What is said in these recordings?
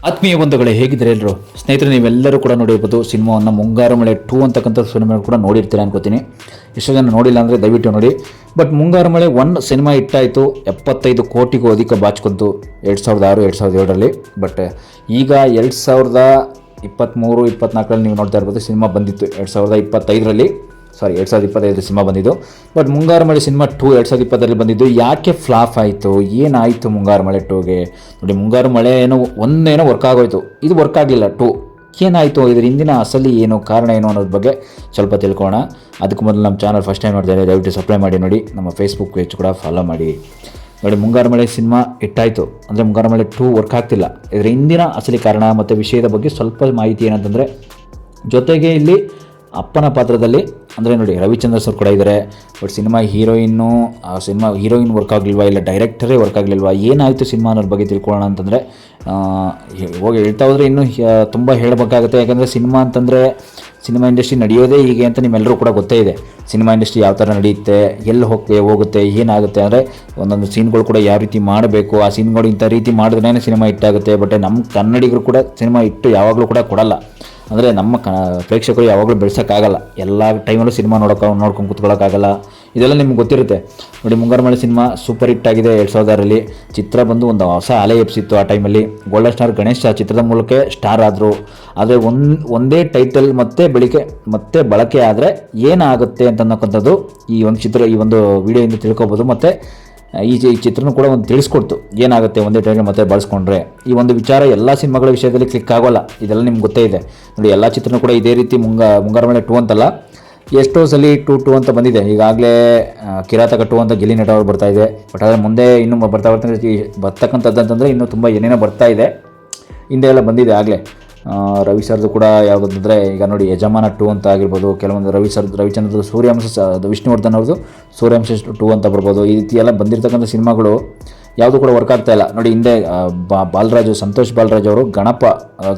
ಆತ್ಮೀಯ ಬಂಧುಗಳೇ, ಹೇಗಿದ್ದಾರೆ ಎಲ್ಲರೂ? ಸ್ನೇಹಿತರೆ, ನೀವೆಲ್ಲರೂ ಕೂಡ ನೋಡಿರ್ಬೋದು ಸಿನಿಮಾವನ್ನು ಮುಂಗಾರು ಮಳೆ 2 ಅಂತಕ್ಕಂಥ ಸಿನಿಮಾ ಕೂಡ ನೋಡಿರ್ತೀರ ಅನ್ಕೋತೀನಿ. ಎಷ್ಟೋ ಜನ ನೋಡಿಲ್ಲ ಅಂದರೆ ದಯವಿಟ್ಟು ನೋಡಿ. ಬಟ್ ಮುಂಗಾರು ಮಳೆ 1 ಸಿನಿಮಾ ಇಟ್ಟಾಯಿತು, 75 ಕೋಟಿಗೂ ಅಧಿಕ ಬಾಚ್ಕೊಂತು 2006-2007ರಲ್ಲಿ. ಬಟ್ ಈಗ 2023-24ರಲ್ಲಿ ನೀವು ನೋಡ್ತಾ ಇರ್ಬೋದು ಸಿನಿಮಾ ಬಂದಿತ್ತು 2025 ಸಿನಿಮಾ ಬಂದಿದ್ದು. ಬಟ್ ಮುಂಗಾರು ಮಳೆ ಸಿನಿಮಾ 2 2020ರಲ್ಲಿ ಬಂದಿದ್ದು. ಯಾಕೆ ಫ್ಲಾಪ್ ಆಯಿತು, ಏನಾಯಿತು ಮುಂಗಾರು ಮಳೆ 2ಗೆ? ನೋಡಿ, ಮುಂಗಾರು ಮಳೆ ಒಂದೇನೋ ವರ್ಕ್ ಆಗೋಯ್ತು, ಇದು ವರ್ಕ್ ಆಗಲಿಲ್ಲ 2. ಏನಾಯಿತು, ಇದ್ರ ಹಿಂದಿನ ಅಸಲಿ ಏನು, ಕಾರಣ ಏನು ಅನ್ನೋದ್ರ ಬಗ್ಗೆ ಸ್ವಲ್ಪ ತಿಳ್ಕೊಳ್ಳೋಣ. ಅದಕ್ಕೆ ಮೊದಲು ನಮ್ಮ ಚಾನಲ್ ಫಸ್ಟ್ ಟೈಮ್ ನೋಡ್ತಾರೆ ದಯವಿಟ್ಟು ಸಬ್ಸ್ಕ್ರೈಬ್ ಮಾಡಿ ನೋಡಿ. ನಮ್ಮ ಫೇಸ್ಬುಕ್ ಪೇಜ್ ಕೂಡ ಫಾಲೋ ಮಾಡಿ ನೋಡಿ. ಮುಂಗಾರು ಮಳೆ ಸಿನಿಮಾ ಇಟ್ಟಾಯಿತು ಅಂದರೆ ಮುಂಗಾರು ಮಳೆ 2 ವರ್ಕ್ ಆಗ್ತಿಲ್ಲ. ಇದರ ಹಿಂದಿನ ಅಸಲಿ ಕಾರಣ ಮತ್ತು ವಿಷಯದ ಬಗ್ಗೆ ಸ್ವಲ್ಪ ಮಾಹಿತಿ ಏನಂತಂದರೆ, ಜೊತೆಗೆ ಇಲ್ಲಿ ಅಪ್ಪನ ಪಾತ್ರದಲ್ಲಿ ಅಂದರೆ ನೋಡಿ ರವಿಚಂದ್ರ ಸರ್ ಕೂಡ ಇದ್ದಾರೆ. ಬಟ್ ಸಿನಿಮಾ ಹೀರೋಯಿನ್ ವರ್ಕ್ ಆಗಲಿಲ್ವಾ, ಇಲ್ಲ ಡೈರೆಕ್ಟರೇ ವರ್ಕ್ ಆಗಲಿಲ್ವಾ, ಏನಾಯಿತು ಸಿನಿಮಾ ಅನ್ನೋದ್ರ ಬಗ್ಗೆ ತಿಳ್ಕೊಳ್ಳೋಣ ಅಂತಂದರೆ, ಹೋಗಿ ಹೇಳ್ತಾ ಹೋದರೆ ಇನ್ನೂ ತುಂಬ ಹೇಳಬೇಕಾಗುತ್ತೆ. ಯಾಕಂದರೆ ಸಿನಿಮಾ ಅಂತಂದರೆ ಸಿನಿಮಾ ಇಂಡಸ್ಟ್ರಿ ನಡೆಯೋದೇ ಹೀಗೆ ಅಂತ ನಿಮ್ಮೆಲ್ಲರೂ ಕೂಡ ಗೊತ್ತೇ ಇದೆ. ಸಿನಿಮಾ ಇಂಡಸ್ಟ್ರಿ ಯಾವ ಥರ ನಡೆಯುತ್ತೆ, ಎಲ್ಲಿ ಹೋಗುತ್ತೆ, ಏನಾಗುತ್ತೆ ಅಂದರೆ ಒಂದೊಂದು ಸೀನ್ಗಳು ಕೂಡ ಯಾವ ರೀತಿ ಮಾಡಬೇಕು, ಆ ಸೀನ್ಗಳು ಇಂಥ ರೀತಿ ಮಾಡಿದ್ರೇ ಸಿನಿಮಾ ಹಿಟ್ಟಾಗುತ್ತೆ. ಬಟ್ ನಮ್ಮ ಕನ್ನಡಿಗರು ಕೂಡ ಸಿನಿಮಾ ಹಿಟ್ಟು ಯಾವಾಗಲೂ ಕೂಡ ಕೊಡಲ್ಲ. ಅಂದರೆ ನಮ್ಮ ಪ್ರೇಕ್ಷಕರು ಯಾವಾಗಲೂ ಬೆಳೆಸೋಕ್ಕಾಗಲ್ಲ, ಎಲ್ಲ ಟೈಮಲ್ಲೂ ಸಿನಿಮಾ ನೋಡ್ಕೊಂಡು ಕೂತ್ಕೊಳ್ಳೋಕ್ಕಾಗಲ್ಲ. ಇದೆಲ್ಲ ನಿಮ್ಗೆ ಗೊತ್ತಿರುತ್ತೆ. ನೋಡಿ, ಮುಂಗಾರು ಮಳೆ ಸಿನಿಮಾ ಸೂಪರ್ ಹಿಟ್ ಆಗಿದೆ 2006ರಲ್ಲಿ. ಚಿತ್ರ ಬಂದು ಒಂದು ಹೊಸ ಅಲೆ ಎಬ್ಸಿತ್ತು ಆ ಟೈಮಲ್ಲಿ. ಗೋಲ್ಡನ್ ಸ್ಟಾರ್ ಗಣೇಶ್ ಆ ಚಿತ್ರದ ಮೂಲಕ ಸ್ಟಾರ್ ಆದರು. ಆದರೆ ಒಂದೇ ಟೈಟಲ್ ಮತ್ತೆ ಬಳಕೆ ಆದರೆ ಏನಾಗುತ್ತೆ ಅಂತಕ್ಕಂಥದ್ದು ಈ ಒಂದು ವಿಡಿಯೋಯಿಂದ ತಿಳ್ಕೊಬೋದು. ಮತ್ತು ಈ ಚಿತ್ರನೂ ಕೂಡ ಒಂದು ತಿಳಿಸ್ಕೊಡ್ತು ಏನಾಗುತ್ತೆ ಒಂದೇ ಟೈಟಲ್ ಮತ್ತೆ ಬಳಸ್ಕೊಂಡ್ರೆ. ಈ ಒಂದು ವಿಚಾರ ಎಲ್ಲ ಸಿನಿಮಾಗಳ ವಿಷಯದಲ್ಲಿ ಕ್ಲಿಕ್ ಆಗೋಲ್ಲ, ಇದೆಲ್ಲ ನಿಮ್ಗೆ ಗೊತ್ತೇ ಇದೆ. ನೋಡಿ, ಎಲ್ಲ ಚಿತ್ರನೂ ಕೂಡ ಇದೇ ರೀತಿ ಮುಂಗಾರು ಮಳೆ 2 ಅಂತಲ್ಲ, ಎಷ್ಟೋ ಸಲ 2 ಅಂತ ಬಂದಿದೆ. ಈಗಾಗಲೇ ಕಿರಾತಕ 2 ಅಂತ ಗಿಲ್ಲಿ ನಟ ಅವ್ರು ಬರ್ತಾಯಿದೆ. ಬಟ್ ಆದರೆ ಮುಂದೆ ಇನ್ನೂ ಬರ್ತಕ್ಕಂಥದ್ದು ಅಂತಂದರೆ ಇನ್ನೂ ತುಂಬ ಏನೇನೋ ಬರ್ತಾ ಇದೆ. ಹಿಂದೆ ಎಲ್ಲ ಬಂದಿದೆ ಆಗಲೇ. ರವಿ ಸರ್ದು ಕೂಡ ಯಾವುದಂದರೆ ಈಗ ನೋಡಿ ಯಜಮಾನ 2 ಅಂತ ಆಗಿರ್ಬೋದು, ಕೆಲವೊಂದು ರವಿಚಂದ್ರದ್ದು ಸೂರ್ಯಾಂಶ, ವಿಷ್ಣುವರ್ಧನ್ ಅವ್ರದ್ದು ಸೂರ್ಯಾಂಶ 2 ಅಂತ ಬರ್ಬೋದು. ಈ ರೀತಿ ಎಲ್ಲ ಬಂದಿರತಕ್ಕಂಥ ಸಿನಿಮಾಗಳು ಯಾವುದು ಕೂಡ ವರ್ಕ್ ಆಗ್ತಾ ಇಲ್ಲ. ನೋಡಿ, ಹಿಂದೆ ಸಂತೋಷ್ ಬಾಲರಾಜ್ ಅವರು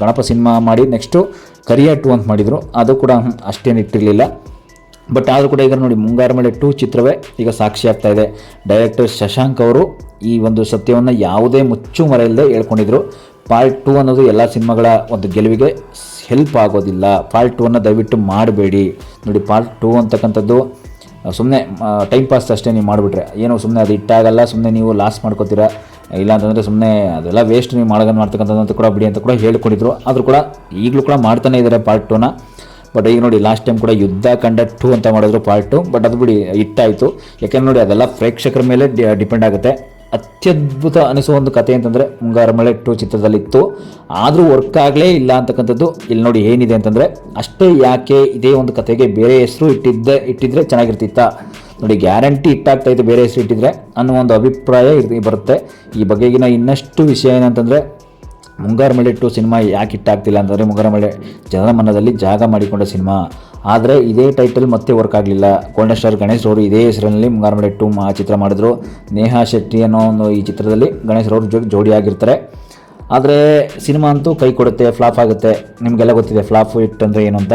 ಗಣಪ ಸಿನಿಮಾ ಮಾಡಿ ನೆಕ್ಸ್ಟು ಕರಿಯ 2 ಅಂತ ಮಾಡಿದರು. ಅದು ಕೂಡ ಅಷ್ಟೇನು ಇಟ್ಟಿರಲಿಲ್ಲ. ಬಟ್ ಆದರೂ ಕೂಡ ಈಗ ನೋಡಿ ಮುಂಗಾರು ಮಳೆ 2 ಚಿತ್ರವೇ ಈಗ ಸಾಕ್ಷಿ ಆಗ್ತಾ ಇದೆ. ಡೈರೆಕ್ಟರ್ ಶಶಾಂಕ್ ಅವರು ಈ ಒಂದು ಸತ್ಯವನ್ನು ಯಾವುದೇ ಮುಚ್ಚುಮರೆಯಿಲ್ಲದೆ ಹೇಳ್ಕೊಂಡಿದ್ರು. ಪಾರ್ಟ್ 2 ಅನ್ನೋದು ಎಲ್ಲ ಸಿನಿಮಾಗಳ ಒಂದು ಗೆಲುವಿಗೆ ಹೆಲ್ಪ್ ಆಗೋದಿಲ್ಲ. ಪಾರ್ಟ್ 2 ದಯವಿಟ್ಟು ಮಾಡಬೇಡಿ. ನೋಡಿ, ಪಾರ್ಟ್ 2 ಅಂತಕ್ಕಂಥದ್ದು ಸುಮ್ಮನೆ ಟೈಮ್ ಪಾಸ್ ಅಷ್ಟೇ. ನೀವು ಮಾಡಿಬಿಟ್ರೆ ಏನೋ ಸುಮ್ಮನೆ ಅದು ಇಟ್ಟಾಗಲ್ಲ, ಸುಮ್ಮನೆ ನೀವು ಲಾಸ್ ಮಾಡ್ಕೋತೀರಾ. ಇಲ್ಲ ಅಂತಂದರೆ ಸುಮ್ಮನೆ ಅದೆಲ್ಲ ವೇಸ್ಟ್ ನೀವು ಮಾಡ್ತಕ್ಕಂಥದ್ದು ಕೂಡ ಬಿಡಿ ಅಂತ ಕೂಡ ಹೇಳ್ಕೊಂಡಿದ್ರು. ಆದರೂ ಕೂಡ ಈಗಲೂ ಕೂಡ ಮಾಡ್ತಾನೆ ಇದ್ದಾರೆ ಪಾರ್ಟ್ 2ನ. ಬಟ್ ಈಗ ನೋಡಿ, ಲಾಸ್ಟ್ ಟೈಮ್ ಕೂಡ ಯುದ್ಧಕಾಂಡ 2 ಅಂತ ಮಾಡಿದ್ರು ಪಾರ್ಟ್ 2. ಬಟ್ ಅದು ಬಿಡಿ, ಇಟ್ಟಾಯಿತು. ಯಾಕೆಂದ್ರೆ ನೋಡಿ ಅದೆಲ್ಲ ಪ್ರೇಕ್ಷಕರ ಮೇಲೆ ಡಿಪೆಂಡ್ ಆಗುತ್ತೆ. ಅತ್ಯದ್ಭುತ ಅನಿಸೋ ಒಂದು ಕತೆ ಅಂತಂದರೆ ಮುಂಗಾರು ಮಳೆ 2 ಚಿತ್ರದಲ್ಲಿತ್ತು. ಆದರೂ ವರ್ಕ್ ಆಗಲೇ ಇಲ್ಲ ಅಂತಕ್ಕಂಥದ್ದು ಇಲ್ಲಿ ನೋಡಿ ಏನಿದೆ ಅಂತಂದರೆ, ಅಷ್ಟೇ ಯಾಕೆ ಇದೇ ಒಂದು ಕತೆಗೆ ಬೇರೆ ಹೆಸರು ಇಟ್ಟಿದ್ರೆ ಚೆನ್ನಾಗಿರ್ತಿತ್ತಾ? ನೋಡಿ, ಗ್ಯಾರಂಟಿ ಇಟ್ಟಾಗ್ತಾಯಿತ್ತು ಬೇರೆ ಹೆಸರು ಇಟ್ಟಿದ್ರೆ ಅನ್ನೋ ಒಂದು ಅಭಿಪ್ರಾಯ ಬರುತ್ತೆ. ಈ ಬಗೆಗಿನ ಇನ್ನಷ್ಟು ವಿಷಯ ಏನಂತಂದರೆ, ಮುಂಗಾರು ಮಳೆ 2 ಸಿನಿಮಾ ಯಾಕೆ ಇಟ್ಟಾಗ್ತಿಲ್ಲ ಅಂತಂದರೆ, ಮುಂಗಾರು ಮಳೆ ಜನಮನದಲ್ಲಿ ಜಾಗ ಮಾಡಿಕೊಂಡ ಸಿನಿಮಾ. ಆದರೆ ಇದೇ ಟೈಟಲ್ ಮತ್ತೆ ವರ್ಕ್ ಆಗಲಿಲ್ಲ. ಗೋಲ್ಡನ್ ಸ್ಟಾರ್ ಗಣೇಶ್ ಅವರು ಇದೇ ಹೆಸರಿನಲ್ಲಿ ಮುಂಗಾರು ಮಳೆ 2 ಚಿತ್ರ ಮಾಡಿದ್ರು. ನೇಹಾ ಶೆಟ್ಟಿ ಅನ್ನೋ ಒಂದು ಈ ಚಿತ್ರದಲ್ಲಿ ಗಣೇಶ್ ಅವರು ಜೋಡಿಯಾಗಿರ್ತಾರೆ. ಆದರೆ ಸಿನಿಮಾ ಅಂತೂ ಕೈ ಕೊಡುತ್ತೆ, ಫ್ಲಾಪ್ ಆಗುತ್ತೆ. ನಿಮಗೆಲ್ಲ ಗೊತ್ತಿದೆ ಫ್ಲಾಪ್ ಹಿಟ್ ಅಂದರೆ ಏನು ಅಂತ.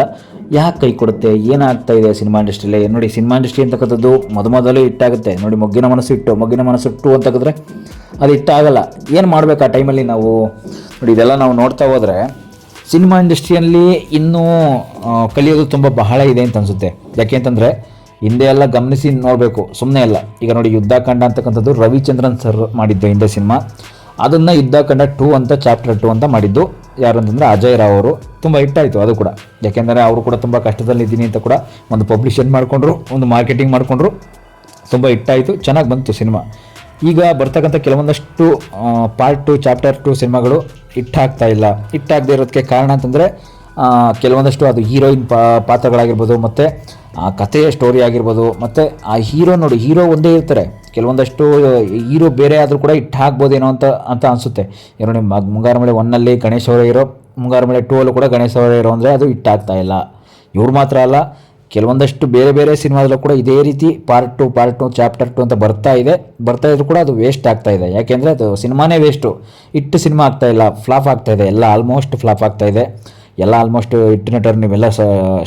ಯಾಕೆ ಕೈ ಕೊಡುತ್ತೆ, ಏನಾಗ್ತಾ ಇದೆ ಸಿನಿಮಾ ಇಂಡಸ್ಟ್ರಿಯಲ್ಲಿ? ನೋಡಿ, ಸಿನಿಮಾ ಇಂಡಸ್ಟ್ರಿ ಅಂತಕ್ಕಂಥದ್ದು ಮೊದಲು ಹಿಟ್ಟಾಗುತ್ತೆ. ನೋಡಿ, ಮೊಗ್ಗಿನ ಮನಸ್ಸು 2 ಅಂತಂದರೆ ಅದು ಹಿಟ್ಟಾಗಲ್ಲ. ಏನು ಮಾಡಬೇಕು ಆ ಟೈಮಲ್ಲಿ ನಾವು? ನೋಡಿ, ಇದೆಲ್ಲ ನಾವು ನೋಡ್ತಾ ಹೋದರೆ ಸಿನಿಮಾ ಇಂಡಸ್ಟ್ರಿಯಲ್ಲಿ ಇನ್ನೂ ಕಲಿಯೋದು ತುಂಬ ಬಹಳ ಇದೆ ಅಂತ ಅನಿಸುತ್ತೆ. ಯಾಕೆ ಅಂತಂದರೆ ಹಿಂದೆ ಎಲ್ಲ ಗಮನಿಸಿ ನೋಡಬೇಕು, ಸುಮ್ಮನೆ ಅಲ್ಲ. ಈಗ ನೋಡಿ, ಯುದ್ಧಕಾಂಡ ಅಂತಕ್ಕಂಥದ್ದು ರವಿಚಂದ್ರನ್ ಸರ್ ಮಾಡಿದ್ದು ಹಿಂದೆ ಸಿನಿಮಾ. ಅದನ್ನು ಯುದ್ಧಕಾಂಡ 2 ಅಂತ ಚಾಪ್ಟರ್ 2 ಅಂತ ಮಾಡಿದ್ದು ಯಾರು ಅಂತಂದರೆ ಅಜಯ್ ರಾವ್ ಅವರು. ತುಂಬ ಹಿಟ್ಟಾಯಿತು ಅದು ಕೂಡ. ಯಾಕೆಂದರೆ ಅವರು ಕೂಡ ತುಂಬ ಕಷ್ಟದಲ್ಲಿದ್ದೀನಿ ಅಂತ ಕೂಡ ಒಂದು ಪಬ್ಲಿಷನ್ ಮಾಡಿಕೊಂಡ್ರು, ಒಂದು ಮಾರ್ಕೆಟಿಂಗ್ ಮಾಡಿಕೊಂಡ್ರು. ತುಂಬ ಹಿಟ್ಟಾಯಿತು, ಚೆನ್ನಾಗಿ ಬಂತು ಸಿನಿಮಾ. ಈಗ ಬರ್ತಕ್ಕಂಥ ಕೆಲವೊಂದಷ್ಟು ಪಾರ್ಟ್ 2 ಚಾಪ್ಟರ್ 2 ಸಿನಿಮಾಗಳು ಹಿಟ್ಟಾಗ್ತಾ ಇಲ್ಲ. ಹಿಟ್ಟಾಗದೇ ಇರೋದಕ್ಕೆ ಕಾರಣ ಅಂತಂದರೆ ಕೆಲವೊಂದಷ್ಟು ಅದು ಹೀರೋಯಿನ್ ಪಾತ್ರಗಳಾಗಿರ್ಬೋದು, ಮತ್ತು ಆ ಕಥೆಯ ಸ್ಟೋರಿ ಆಗಿರ್ಬೋದು, ಮತ್ತು ಆ ಹೀರೋ ಒಂದೇ ಇರ್ತಾರೆ. ಕೆಲವೊಂದಷ್ಟು ಹೀರೋ ಬೇರೆ ಆದರೂ ಕೂಡ ಹಿಟ್ಟಾಗ್ಬೋದೇನೋ ಅಂತ ಅನಿಸುತ್ತೆ. ಏನೋ ನಿಮ್ಮ ಮುಂಗಾರು ಮಳೆ 1ನಲ್ಲಿ ಗಣೇಶ್ ಅವರೇ ಇರೋ, ಮುಂಗಾರು ಮಳೆ 2ಅಲ್ಲೂ ಕೂಡ ಗಣೇಶ್ ಅವರೇ ಇರೋ ಅಂದರೆ ಅದು ಹಿಟ್ಟಾಗ್ತಾ ಇಲ್ಲ. ಇವ್ರು ಮಾತ್ರ ಅಲ್ಲ, ಕೆಲವೊಂದಷ್ಟು ಬೇರೆ ಸಿನಿಮಾದಲ್ಲೂ ಕೂಡ ಇದೇ ರೀತಿ ಪಾರ್ಟ್ 2 ಚಾಪ್ಟರ್ 2 ಅಂತ ಬರ್ತಾ ಇದ್ರು ಕೂಡ ಅದು ವೇಸ್ಟ್ ಆಗ್ತಾ ಇದೆ. ಯಾಕೆಂದರೆ ಅದು ಸಿನಿಮಾನೇ ವೇಸ್ಟು. ಸಿನಿಮಾ ಆಗ್ತಾಯಿಲ್ಲ, ಫ್ಲಾಪ್ ಆಗ್ತಾಯಿದೆ. ಎಲ್ಲ ಆಲ್ಮೋಸ್ಟ್ ಫ್ಲಾಪ್ ಆಗ್ತಾಯಿದೆ. ಎಲ್ಲ ಆಲ್ಮೋಸ್ಟ್ ಹಿಟ್ ನಟರು ನೀವೆಲ್ಲ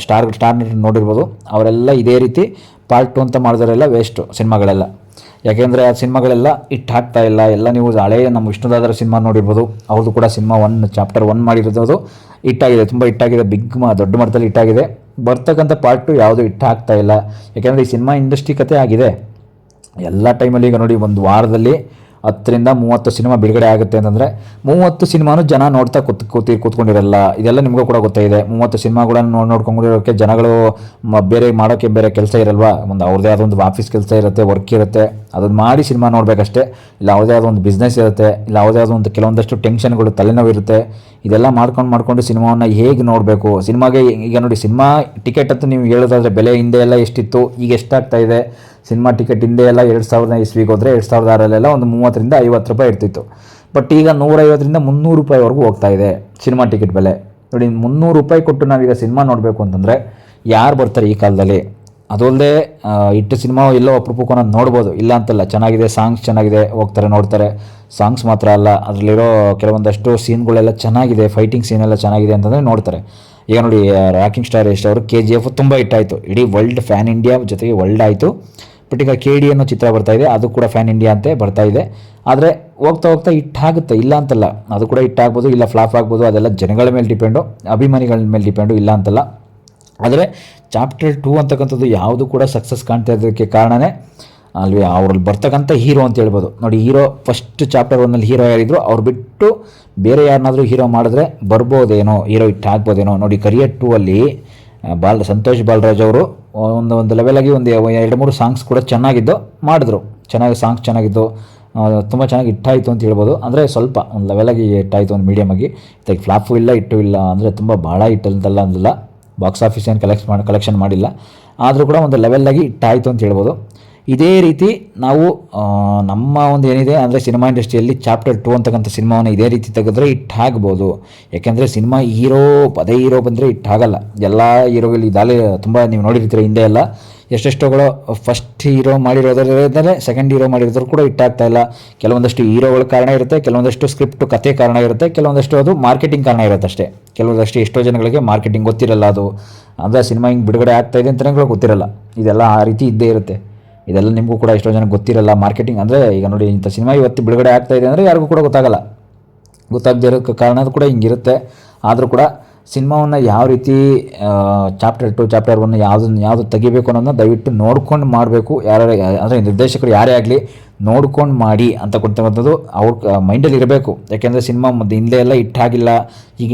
ಸ್ಟಾರ್ ನಟರು ನೋಡಿರ್ಬೋದು. ಅವರೆಲ್ಲ ಇದೇ ರೀತಿ ಪಾರ್ಟ್ 2 ಅಂತ ಮಾಡಿದವರೆಲ್ಲ ವೇಸ್ಟು ಸಿನಿಮಾಗಳೆಲ್ಲ. ಯಾಕೆಂದರೆ ಆ ಸಿನಿಮಾಗಳೆಲ್ಲ ಹಿಟ್ ಆಗ್ತಾ ಇಲ್ಲ. ಎಲ್ಲ ನೀವು ಹಳೆಯ ನಮ್ಮ ವಿಷ್ಣುದಾದರ ಸಿನಿಮಾ ನೋಡಿರ್ಬೋದು, ಅವ್ರದ್ದು ಕೂಡ ಸಿನಿಮಾ ಚಾಪ್ಟರ್ 1 ಮಾಡಿರೋದು ಹಿಟ್ಟಾಗಿದೆ, ತುಂಬ ಹಿಟ್ಟಾಗಿದೆ, ದೊಡ್ಡ ಮಟ್ಟದಲ್ಲಿ ಹಿಟ್ಟಾಗಿದೆ. ಬರ್ತಕ್ಕಂಥ ಪಾರ್ಟ್ 2 ಯಾವುದು ಹಿಟ್ ಆಗ್ತಾ ಇಲ್ಲ. ಯಾಕೆಂದರೆ ಈ ಸಿನಿಮಾ ಇಂಡಸ್ಟ್ರಿ ಕತೆ ಆಗಿದೆ. ಎಲ್ಲ ಟೈಮಲ್ಲಿ ಈಗ ನೋಡಿ, ಒಂದು ವಾರದಲ್ಲಿ 10ರಿಂದ 30 ಸಿನಿಮಾ ಬಿಡುಗಡೆ ಆಗುತ್ತೆ ಅಂತಂದರೆ 30 ಸಿನಿಮಾನು ಜನ ನೋಡ್ತಾ ಕೂತ್ಕೊಂಡಿರಲ್ಲ. ಇದೆಲ್ಲ ನಿಮಗೂ ಕೂಡ ಗೊತ್ತಾಗಿದೆ. 30 ಸಿನಿಮಾಗಳನ್ನು ನೋಡ್ಕೊಂಡಿರೋಕ್ಕೆ ಜನಗಳು ಬೇರೆ ಮಾಡೋಕ್ಕೆ ಬೇರೆ ಕೆಲಸ ಇರಲ್ವಾ, ಒಂದು ಅವ್ರದ್ದೇ ಆದ ಒಂದು ಆಫೀಸ್ ಕೆಲಸ ಇರುತ್ತೆ, ವರ್ಕ್ ಇರುತ್ತೆ, ಅದನ್ನು ಮಾಡಿ ಸಿನಿಮಾ ನೋಡಬೇಕಷ್ಟೇ. ಇಲ್ಲ ಯಾವುದೇ ಆದ ಒಂದು ಬಿಸ್ನೆಸ್ ಇರುತ್ತೆ, ಇಲ್ಲ ಯಾವುದೇ ಆದ ಒಂದು ಕೆಲವೊಂದಷ್ಟು ಟೆನ್ಷನ್ಗಳು, ತಲೆನೋವು ಇರುತ್ತೆ. ಇದೆಲ್ಲ ಮಾಡ್ಕೊಂಡು ಸಿನಿಮಾವನ್ನು ಹೇಗೆ ನೋಡಬೇಕು, ಸಿನಿಮಾಗೆ ಈಗ ನೋಡಿ, ಸಿನಿಮಾ ಟಿಕೆಟ್ ಅಂತೂ ನೀವು ಹೇಳೋದಾದರೆ ಬೆಲೆ ಹಿಂದೆ ಎಲ್ಲ ಎಷ್ಟಿತ್ತು, ಈಗ ಎಷ್ಟಾಗ್ತಾ ಇದೆ. ಸಿನಿಮಾ ಟಿಕೆಟ್ ಹಿಂದೆ ಎಲ್ಲ 2000 ಇಸ್ವಿಗೆ ಹೋದರೆ 2006 ಒಂದು 30ರಿಂದ 50 ರೂಪಾಯಿ ಇರ್ತಿತ್ತು. ಬಟ್ ಈಗ 150ರಿಂದ 300 ರೂಪಾಯಿವರೆಗೂ ಹೋಗ್ತಾ ಇದೆ ಸಿನಿಮಾ ಟಿಕೆಟ್ ಬೆಲೆ. ನೋಡಿ, 300 ರೂಪಾಯಿ ಕೊಟ್ಟು ನಾವೀಗ ಸಿನಿಮಾ ನೋಡಬೇಕು ಅಂತಂದರೆ ಯಾರು ಬರ್ತಾರೆ ಈ ಕಾಲದಲ್ಲಿ? ಅದಲ್ಲದೆ ಇಟ್ಟು ಸಿನಿಮಾ ಎಲ್ಲೋ ಅಪರೂಪಕ್ಕೂ ನಾನು ನೋಡ್ಬೋದು, ಇಲ್ಲ ಅಂತಲ್ಲ, ಚೆನ್ನಾಗಿದೆ, ಸಾಂಗ್ಸ್ ಚೆನ್ನಾಗಿದೆ, ಹೋಗ್ತಾರೆ ನೋಡ್ತಾರೆ. ಸಾಂಗ್ಸ್ ಮಾತ್ರ ಅಲ್ಲ, ಅದರಲ್ಲಿರೋ ಕೆಲವೊಂದಷ್ಟು ಸೀನ್ಗಳೆಲ್ಲ ಚೆನ್ನಾಗಿದೆ, ಫೈಟಿಂಗ್ ಸೀನೆಲ್ಲ ಚೆನ್ನಾಗಿದೆ ಅಂತಂದರೆ ನೋಡ್ತಾರೆ. ಈಗ ನೋಡಿ, ರಾಕಿಂಗ್ ಸ್ಟಾರ್ ಯಶ್ ಅವರು KGF ತುಂಬ ಹಿಟ್ಟಾಯಿತು, ಇಡೀ ವರ್ಲ್ಡ್ ಫ್ಯಾನ್ ಇಂಡಿಯಾ ಜೊತೆಗೆ ವರ್ಲ್ಡ್ ಆಯಿತು. ಬಟ್ ಈಗ KD ಅನ್ನೋ ಚಿತ್ರ ಬರ್ತಾ ಇದೆ, ಅದು ಕೂಡ ಫ್ಯಾನ್ ಇಂಡಿಯಾ ಅಂತೆ ಬರ್ತಾ ಇದೆ. ಆದರೆ ಹೋಗ್ತಾ ಹಿಟ್ಟಾಗುತ್ತೆ, ಇಲ್ಲ ಅಂತಲ್ಲ, ಅದು ಕೂಡ ಹಿಟ್ಟಾಗ್ಬೋದು, ಇಲ್ಲ ಫ್ಲಾಪ್ ಆಗ್ಬೋದು. ಅದೆಲ್ಲ ಜನಗಳ ಮೇಲೆ ಡಿಪೆಂಡು, ಅಭಿಮಾನಿಗಳ ಮೇಲೆ ಡಿಪೆಂಡು, ಇಲ್ಲ ಅಂತಲ್ಲ. ಆದರೆ ಚಾಪ್ಟರ್ 2 ಅಂತಕ್ಕಂಥದ್ದು ಯಾವುದು ಕೂಡ ಸಕ್ಸಸ್ ಕಾಣ್ತಾ ಇರೋದಕ್ಕೆ ಕಾರಣವೇ ಅವ್ರಲ್ಲಿ ಬರ್ತಕ್ಕಂಥ ಹೀರೋ ಅಂತ ಹೇಳ್ಬೋದು. ನೋಡಿ, ಹೀರೋ ಫಸ್ಟ್ ಚಾಪ್ಟರ್ 1 ಹೀರೋ ಯಾರಿದ್ರು, ಅವ್ರು ಬಿಟ್ಟು ಬೇರೆ ಯಾರನ್ನಾದರೂ ಹೀರೋ ಮಾಡಿದ್ರೆ ಬರ್ಬೋದೇನೋ, ಹೀರೋ ಹಿಟ್ ಆಗ್ಬೋದೇನೋ. ನೋಡಿ, ಕರಿಯರ್ 2 ಸಂತೋಷ್ ಬಾಲರಾಜ್ ಅವರು ಒಂದು ಲೆವೆಲಾಗಿ ಒಂದು 2-3 ಸಾಂಗ್ಸ್ ಕೂಡ ಚೆನ್ನಾಗಿದ್ದು ಮಾಡಿದ್ರು, ಸಾಂಗ್ಸ್ ಚೆನ್ನಾಗಿದ್ದು, ತುಂಬ ಚೆನ್ನಾಗಿ ಹಿಟ್ಟಾಯಿತು ಅಂತ ಹೇಳ್ಬೋದು. ಅಂದರೆ ಸ್ವಲ್ಪ ಒಂದು ಲೆವೆಲಾಗಿ ಹಿಟ್ಟಾಯಿತು, ಒಂದು ಮೀಡಿಯಮ್ ಆಗಿ. ಇದಕ್ಕೆ ಫ್ಲಾಪು ಇಲ್ಲ, ಹಿಟ್ಟು ಇಲ್ಲ, ಅಂದರೆ ತುಂಬ ಭಾಳ ಹಿಟ್ಟಂತಲ್ಲ ಅಂದಿಲ್ಲ, ಬಾಕ್ಸ್ ಆಫೀಸ್ ಏನು ಕಲೆಕ್ಷನ್ ಮಾಡಿಲ್ಲ, ಆದರೂ ಕೂಡ ಒಂದು ಲೆವೆಲ್ಲಾಗಿ ಹಿಟ್ಟಾಯಿತು ಅಂತ ಹೇಳ್ಬೋದು. ಇದೇ ರೀತಿ ನಾವು ನಮ್ಮ ಒಂದು ಏನಿದೆ ಅಂದರೆ ಸಿನಿಮಾ ಇಂಡಸ್ಟ್ರಿಯಲ್ಲಿ ಚಾಪ್ಟರ್ 2 ಅಂತಕ್ಕಂಥ ಸಿನಿಮಾವನ್ನು ಇದೇ ರೀತಿ ತೆಗೆದ್ರೆ ಹಿಟ್ಟಾಗ್ಬೋದು. ಯಾಕೆಂದರೆ ಸಿನಿಮಾ ಅದೇ ಹೀರೋ ಬಂದರೆ ಹಿಟ್ಟಾಗಲ್ಲ. ಎಲ್ಲ ಹೀರೋಗಳು ಇದಾಲೆ ತುಂಬ ನೀವು ನೋಡಿರ್ತೀರ, ಹಿಂದೆ ಎಲ್ಲ ಎಷ್ಟೆಷ್ಟೋಗಳು ಫಸ್ಟ್ ಹೀರೋ ಮಾಡಿರೋದ್ರೆ ಸೆಕೆಂಡ್ ಹೀರೋ ಮಾಡಿರೋದ್ರು ಕೂಡ ಹಿಟ್ಟಾಗ್ತಾ ಇಲ್ಲ. ಕೆಲವೊಂದಷ್ಟು ಹೀರೋಗಳ ಕಾರಣ ಇರುತ್ತೆ, ಕೆಲವೊಂದಷ್ಟು ಸ್ಕ್ರಿಪ್ಟ್ ಕಥೆ ಕಾರಣ ಇರುತ್ತೆ, ಕೆಲವೊಂದಷ್ಟು ಅದು ಮಾರ್ಕೆಟಿಂಗ್ ಕಾರಣ ಇರುತ್ತೆ ಅಷ್ಟೇ. ಕೆಲವೊಂದಷ್ಟು ಎಷ್ಟೋ ಜನಗಳಿಗೆ ಮಾರ್ಕೆಟಿಂಗ್ ಗೊತ್ತಿರಲ್ಲ, ಅದು ಅಂದರೆ ಸಿನಿಮಾ ಹಿಂಗೆ ಬಿಡುಗಡೆ ಆಗ್ತಾಯಿದೆ ಅಂತಲೇ ಗೊತ್ತಿರಲ್ಲ. ಇದೆಲ್ಲ ಆ ರೀತಿ ಇದ್ದೇ ಇರುತ್ತೆ. ಇದೆಲ್ಲ ನಿಮಗೂ ಕೂಡ ಎಷ್ಟೋ ಜನಕ್ಕೆ ಗೊತ್ತಿರಲ್ಲ. ಮಾರ್ಕೆಟಿಂಗ್ ಅಂದರೆ ಈಗ ನೋಡಿ, ಇಂಥ ಸಿನಿಮಾ ಇವತ್ತು ಬಿಡುಗಡೆ ಆಗ್ತಾಯಿದೆ ಅಂದರೆ ಯಾರಿಗೂ ಕೂಡ ಗೊತ್ತಾಗದೇ ಇರೋಕ್ಕೆ ಕಾರಣ ಅದು ಕೂಡ ಹಿಂಗಿರುತ್ತೆ. ಆದರೂ ಕೂಡ ಸಿನಿಮಾವನ್ನು ಯಾವ ರೀತಿ ಚಾಪ್ಟರ್ 2 ಚಾಪ್ಟರ್ 1 ಯಾವುದು ತೆಗಿಬೇಕು ಅನ್ನೋದನ್ನ ದಯವಿಟ್ಟು ನೋಡ್ಕೊಂಡು ಮಾಡಬೇಕು. ಅಂದರೆ ನಿರ್ದೇಶಕರು ಯಾರೇ ಆಗಲಿ ನೋಡ್ಕೊಂಡು ಮಾಡಿ ಅಂತಕ್ಕಂಥದ್ದು ಅವ್ರ ಮೈಂಡಲ್ಲಿ ಇರಬೇಕು. ಯಾಕೆಂದರೆ ಸಿನಿಮಾ ಹಿಂದೆ ಎಲ್ಲ ಹಿಟ್ಟಾಗಿಲ್ಲ, ಈಗ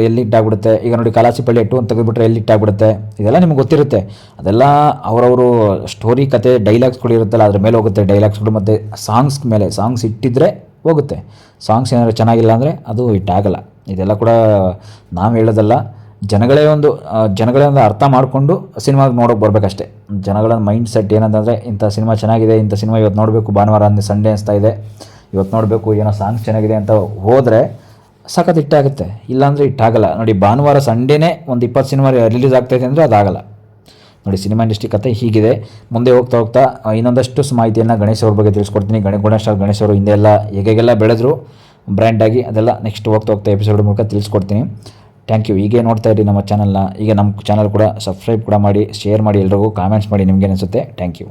ಎಲ್ಲಿ ಹಿಟ್ಟಾಗ್ಬಿಡುತ್ತೆ. ಈಗ ನೋಡಿ, ಕಲಾಸಿಪಳ್ಳಿ 2 ಅಂತ ತೆಗೆದುಬಿಟ್ರೆ ಎಲ್ಲಿ ಹಿಟ್ಟಾಗ್ಬಿಡುತ್ತೆ, ಇದೆಲ್ಲ ನಿಮ್ಗೆ ಗೊತ್ತಿರುತ್ತೆ. ಅದೆಲ್ಲ ಅವರವರು ಸ್ಟೋರಿ ಕತೆ ಡೈಲಾಗ್ಸ್ಗಳು ಇರುತ್ತಲ್ಲ, ಅದ್ರ ಮೇಲೆ ಹೋಗುತ್ತೆ ಡೈಲಾಗ್ಸ್ಗಳು. ಮತ್ತು ಸಾಂಗ್ಸ್ ಮೇಲೆ ಸಾಂಗ್ಸ್ ಇಟ್ಟಿದ್ರೆ ಹೋಗುತ್ತೆ. ಸಾಂಗ್ಸ್ ಏನಾದ್ರು ಚೆನ್ನಾಗಿಲ್ಲ ಅಂದರೆ ಅದು ಹಿಟ್ಟಾಗಲ್ಲ. ಇದೆಲ್ಲ ಕೂಡ ನಾವು ಹೇಳೋದಲ್ಲ, ಜನಗಳೇ ಒಂದು ಅರ್ಥ ಮಾಡಿಕೊಂಡು ಸಿನಿಮಾಗೆ ನೋಡೋಕೆ ಬರಬೇಕಷ್ಟೇ. ಜನಗಳ ಮೈಂಡ್ ಸೆಟ್ ಏನಂತಂದರೆ, ಇಂಥ ಸಿನಿಮಾ ಚೆನ್ನಾಗಿದೆ, ಇಂಥ ಸಿನಿಮಾ ಇವತ್ತು ನೋಡಬೇಕು, ಭಾನುವಾರ ಸಂಡೇ ಅನಿಸ್ತಾ ಇದೆ, ಇವತ್ತು ನೋಡಬೇಕು, ಏನೋ ಸಾಂಗ್ಸ್ ಚೆನ್ನಾಗಿದೆ ಅಂತ ಹೋದರೆ ಸಖತ್ ಹಿಟ್ಟಾಗುತ್ತೆ. ಇಲ್ಲಾಂದರೆ ಹಿಟ್ಟಾಗಲ್ಲ. ನೋಡಿ, ಭಾನುವಾರ ಸಂಡೇನೇ ಒಂದು 20 ಸಿನಿಮಾ ರಿಲೀಸ್ ಆಗ್ತಾಯಿದೆ ಅಂದರೆ ಅದಾಗಲ್ಲ. ನೋಡಿ, ಸಿನಿಮಾ ಇಂಡಸ್ಟ್ರಿ ಕತೆ ಹೀಗಿದೆ. ಮುಂದೆ ಹೋಗ್ತಾ ಇನ್ನೊಂದಷ್ಟು ಮಾಹಿತಿಯನ್ನು ಗಣೇಶ್ ಅವ್ರ ಬಗ್ಗೆ ತಿಳಿಸ್ಕೊಡ್ತೀನಿ. ಗಣೇಶ್ ಅವರು ಹಿಂದೆ ಎಲ್ಲ ಹೇಗೆಲ್ಲ ಬೆಳೆದ್ರು ಬ್ರ್ಯಾಂಡಾಗಿ, ಅದೆಲ್ಲ ನೆಕ್ಸ್ಟ್ ಹೋಗ್ತಾ ಎಪಿಸೋಡ್ ಮೂಲಕ ತಿಳಿಸ್ಕೊಡ್ತೀನಿ. Thank you. ಹೀಗೆ ನೋಡ್ತಾ ಇರಿ ನಮ್ಮ ಚಾನಲ್ನ. ಈಗ ನಮ್ಮ ಚಾನಲ್ ಕೂಡ ಸಬ್ಸ್ಕ್ರೈಬ್ ಕೂಡ ಮಾಡಿ, ಶೇರ್ ಮಾಡಿ, ಎಲ್ರಿಗೂ ಕಾಮೆಂಟ್ಸ್ ಮಾಡಿ, ನಿಮ್ಗೆ ಅನಿಸುತ್ತೆ. Thank you.